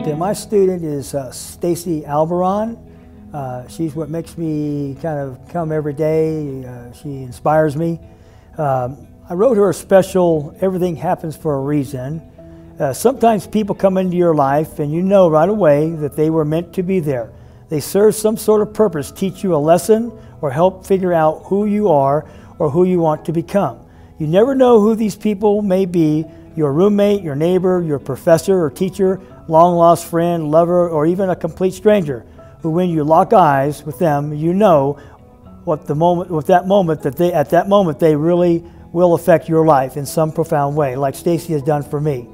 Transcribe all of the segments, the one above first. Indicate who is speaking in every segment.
Speaker 1: Okay, my student is Stacy Alvaron. She's what makes me kind of come every day. She inspires me. I wrote her a special "Everything Happens for a Reason." Sometimes people come into your life and you know right away that they were meant to be there. They serve some sort of purpose, teach you a lesson, or help figure out who you are or who you want to become. You never know who these people may be: your roommate, your neighbor, your professor or teacher, long-lost friend, lover, or even a complete stranger, who when you lock eyes with them, you know at that moment they really will affect your life in some profound way, like Stacy has done for me.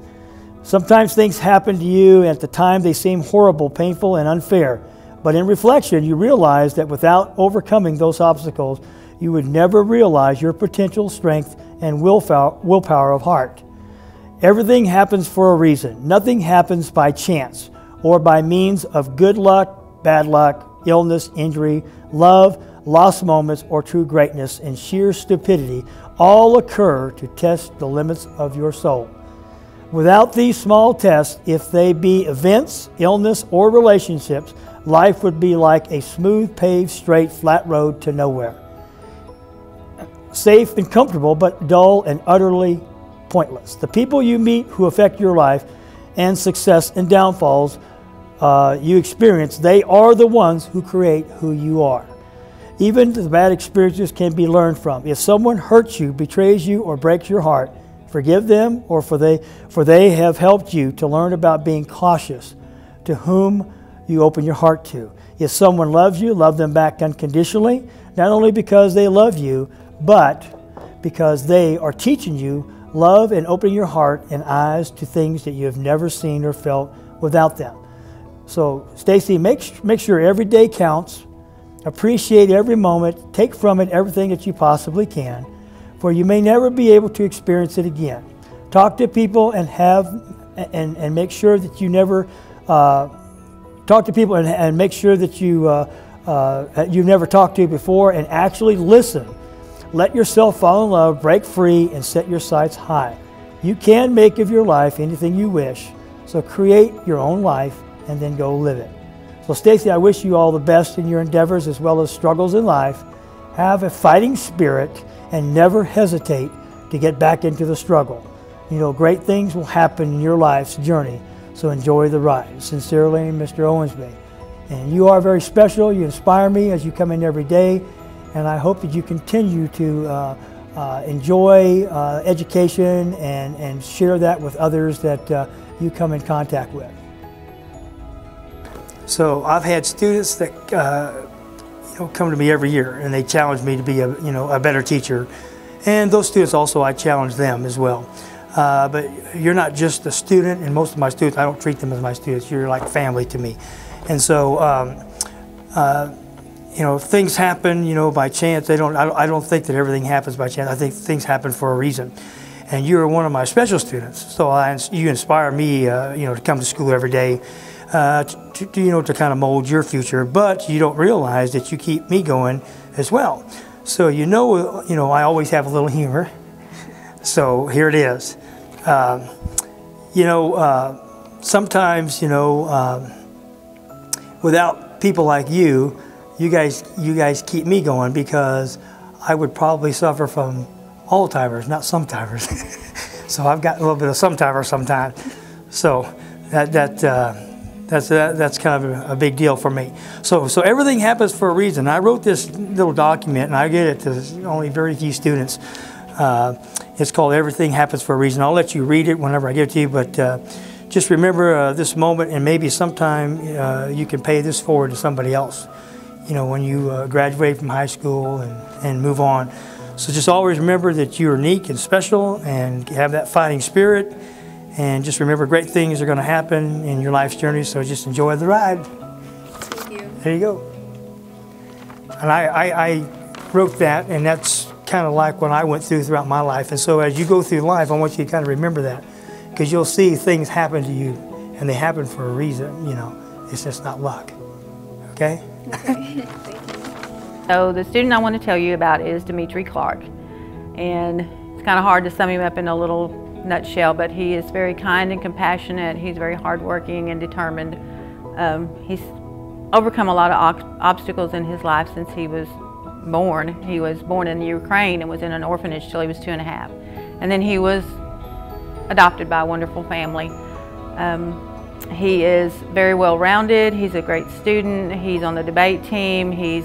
Speaker 1: Sometimes things happen to you, and at the time they seem horrible, painful, and unfair. But in reflection, you realize that without overcoming those obstacles, you would never realize your potential strength and willpower of heart. Everything happens for a reason. Nothing happens by chance or by means of good luck, bad luck, illness, injury, love, lost moments, or true greatness and sheer stupidity. All occur to test the limits of your soul. Without these small tests, if they be events, illness, or relationships, life would be like a smooth, paved, straight, flat road to nowhere. Safe and comfortable, but dull and utterly pointless. The people you meet who affect your life and success and downfalls you experience, they are the ones who create who you are. Even the bad experiences can be learned from. If someone hurts you, betrays you, or breaks your heart, forgive them, for they have helped you to learn about being cautious to whom you open your heart to. If someone loves you, love them back unconditionally, not only because they love you, but because they are teaching you love and opening your heart and eyes to things that you have never seen or felt without them. So, Stacy, make sure every day counts. Appreciate every moment. Take from it everything that you possibly can, for you may never be able to experience it again. Talk to people and make sure that you never talk to people and make sure that you've never talked to before, and actually listen. Let yourself fall in love, break free, and set your sights high. You can make of your life anything you wish, so create your own life and then go live it. So Stacy, I wish you all the best in your endeavors as well as struggles in life. Have a fighting spirit and never hesitate to get back into the struggle. You know, great things will happen in your life's journey, so enjoy the ride. Sincerely, Mr. Owensby. And you are very special. You inspire me as you come in every day, and I hope that you continue to enjoy education and share that with others that you come in contact with. So I've had students that come to me every year, and they challenge me to be a better teacher, and those students also, I challenge them as well. But you're not just a student, and most of my students, I don't treat them as my students. You're like family to me, and so things happen by chance. I don't think that everything happens by chance. I think things happen for a reason, and you're one of my special students. So you inspire me, to come to school every day. To kind of mold your future, but you don't realize that you keep me going as well. So I always have a little humor. So here it is. Sometimes without people like you guys keep me going, because I would probably suffer from Alzheimer's, not sometimers. So I've got a little bit of sometimers sometimes. So that's kind of a big deal for me. So everything happens for a reason. I wrote this little document, and I get it to only very few students. It's called "Everything Happens for a Reason." I'll let you read it whenever I give it to you, but just remember this moment, and maybe sometime you can pay this forward to somebody else, when you graduate from high school and move on. So just always remember that you're unique and special, and have that fighting spirit. And just remember, great things are going to happen in your life's journey, so just enjoy the ride.
Speaker 2: Thank you.
Speaker 1: There you go. And I wrote that, and that's kind of like what I went throughout my life. And so as you go through life, I want you to kind of remember that, because you'll see things happen to you, and they happen for a reason. It's just not luck. Okay?
Speaker 2: Okay. Thank you.
Speaker 3: So the student I want to tell you about is Dimitri Clark. And it's kind of hard to sum him up in a little nutshell, but he is very kind and compassionate. He's very hardworking and determined. He's overcome a lot of obstacles in his life since he was born. He was born in Ukraine and was in an orphanage till he was 2.5. And then he was adopted by a wonderful family. He is very well-rounded. He's a great student. He's on the debate team. He's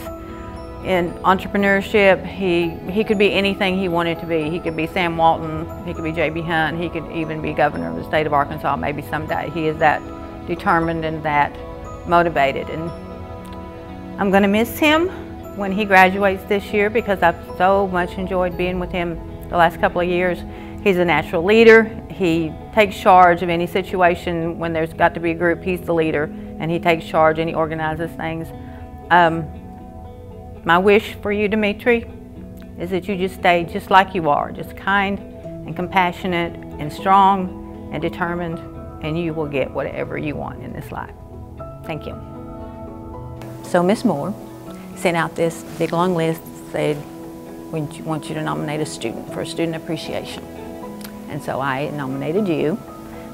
Speaker 3: in entrepreneurship. He could be anything he wanted to be. He could be Sam Walton. He could be J.B. Hunt. He could even be governor of the state of Arkansas maybe someday. He is that determined and that motivated. And I'm going to miss him when he graduates this year because I've so much enjoyed being with him the last couple of years. He's a natural leader. He takes charge of any situation. When there's got to be a group, he's the leader, and he takes charge and he organizes things. My wish for you, Dimitri, is that you just stay just like you are, just kind and compassionate and strong and determined, and you will get whatever you want in this life. Thank you. So Miss Moore sent out this big long list, said, we want you to nominate a student for a student appreciation. And so I nominated you,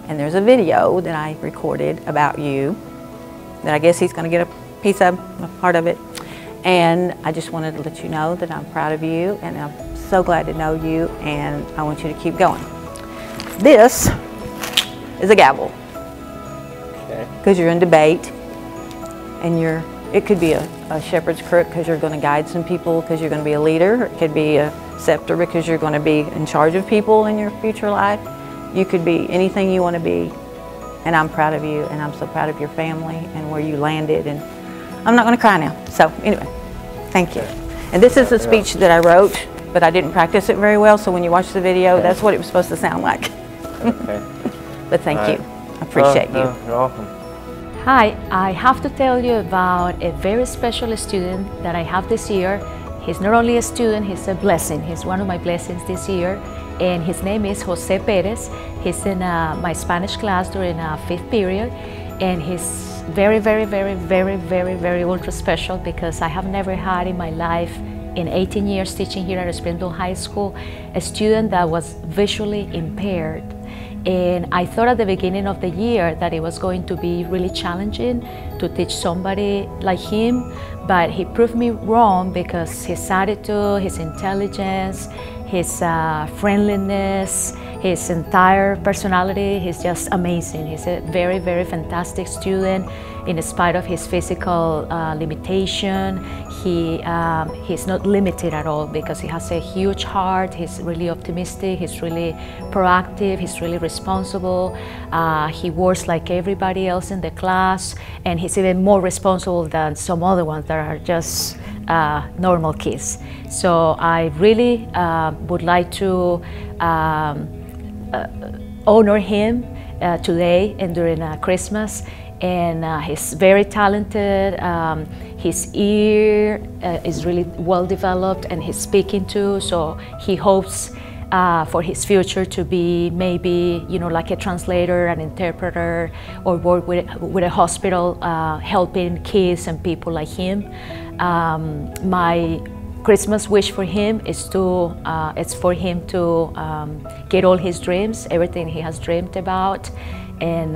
Speaker 3: and there's a video that I recorded about you that I guess he's going to get a piece of, a part of it. And I just wanted to let you know that I'm proud of you, and I'm so glad to know you, and I want you to keep going. This is a gavel, because you're in debate, and it could be a shepherd's crook because you're going to guide some people, because you're going to be a leader. It could be a scepter because you're going to be in charge of people in your future life. You could be anything you want to be, and I'm proud of you, and I'm so proud of your family and where you landed, and I'm not going to cry now. So anyway, thank you. And this is a speech that I wrote, but I didn't practice it very well, so when you watch the video, that's what it was supposed to sound like.
Speaker 4: Okay.
Speaker 3: But thank you. I appreciate you.
Speaker 4: You're welcome.
Speaker 5: Hi, I have to tell you about a very special student that I have this year. He's not only a student, he's a blessing. He's one of my blessings this year, and his name is Jose Perez. He's in my Spanish class during 5th period, and he's very, very, very, very, very, very ultra special because I have never had in my life, in 18 years teaching here at Springfield High School, a student that was visually impaired. And I thought at the beginning of the year that it was going to be really challenging to teach somebody like him, but he proved me wrong because his attitude, his intelligence, his friendliness, his entire personality, he's just amazing. He's a very, very fantastic student. In spite of his physical limitation, he's not limited at all because he has a huge heart. He's really optimistic, he's really proactive, he's really responsible. He works like everybody else in the class, and he's even more responsible than some other ones that are just normal kids. So I really would like to honor him today and during Christmas. And he's very talented. His ear is really well developed, and he's speaking too. So he hopes for his future to be maybe, you know, like a translator, an interpreter, or work with a hospital helping kids and people like him. My Christmas wish for him is it's for him to get all his dreams, everything he has dreamed about. And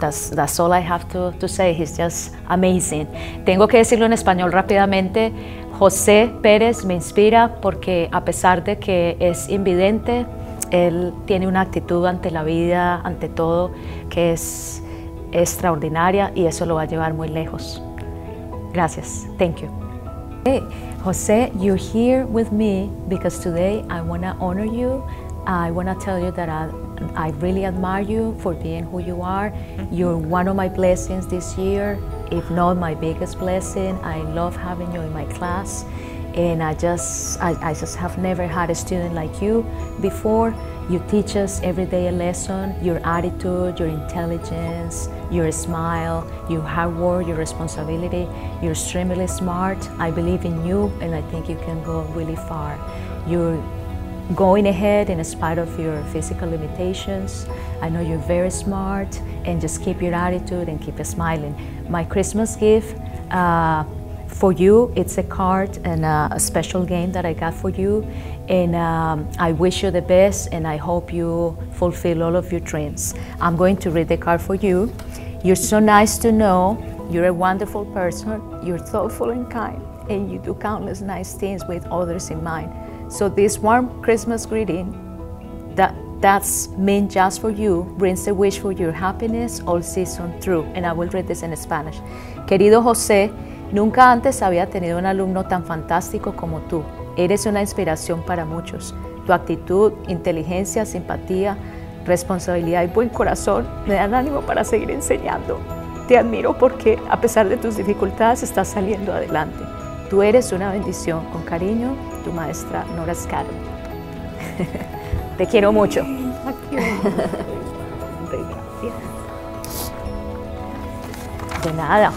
Speaker 5: that's all I have to say. He's just amazing. Tengo que decirlo en español rápidamente. José Pérez me inspira porque a pesar de que es invidente, él tiene una actitud ante la vida, ante todo, que es extraordinaria, y eso lo va a llevar muy lejos. Gracias. Thank you. Hey, Jose, you're here with me because today I want to honor you. I want to tell you that I really admire you for being who you are. You're one of my blessings this year, if not my biggest blessing. I love having you in my class, and I just have never had a student like you before. You teach us every day a lesson. Your attitude, your intelligence, your smile, your hard work, your responsibility. You're extremely smart. I believe in you, and I think you can go really far. You're going ahead in spite of your physical limitations. I know you're very smart, and just keep your attitude and keep smiling. My Christmas gift For you, it's a card and a special game that I got for you. And I wish you the best, and I hope you fulfill all of your dreams. I'm going to read the card for you. You're so nice to know. You're a wonderful person. You're thoughtful and kind, and you do countless nice things with others in mind. So this warm Christmas greeting, that's meant just for you, brings a wish for your happiness all season through. And I will read this in Spanish. Querido José, nunca antes había tenido un alumno tan fantástico como tú. Eres una inspiración para muchos. Tu actitud, inteligencia, simpatía, responsabilidad y buen corazón me dan ánimo para seguir enseñando. Te admiro porque, a pesar de tus dificultades, estás saliendo adelante. Tú eres una bendición. Con cariño, tu maestra Nora Scaro. Te quiero mucho. De nada.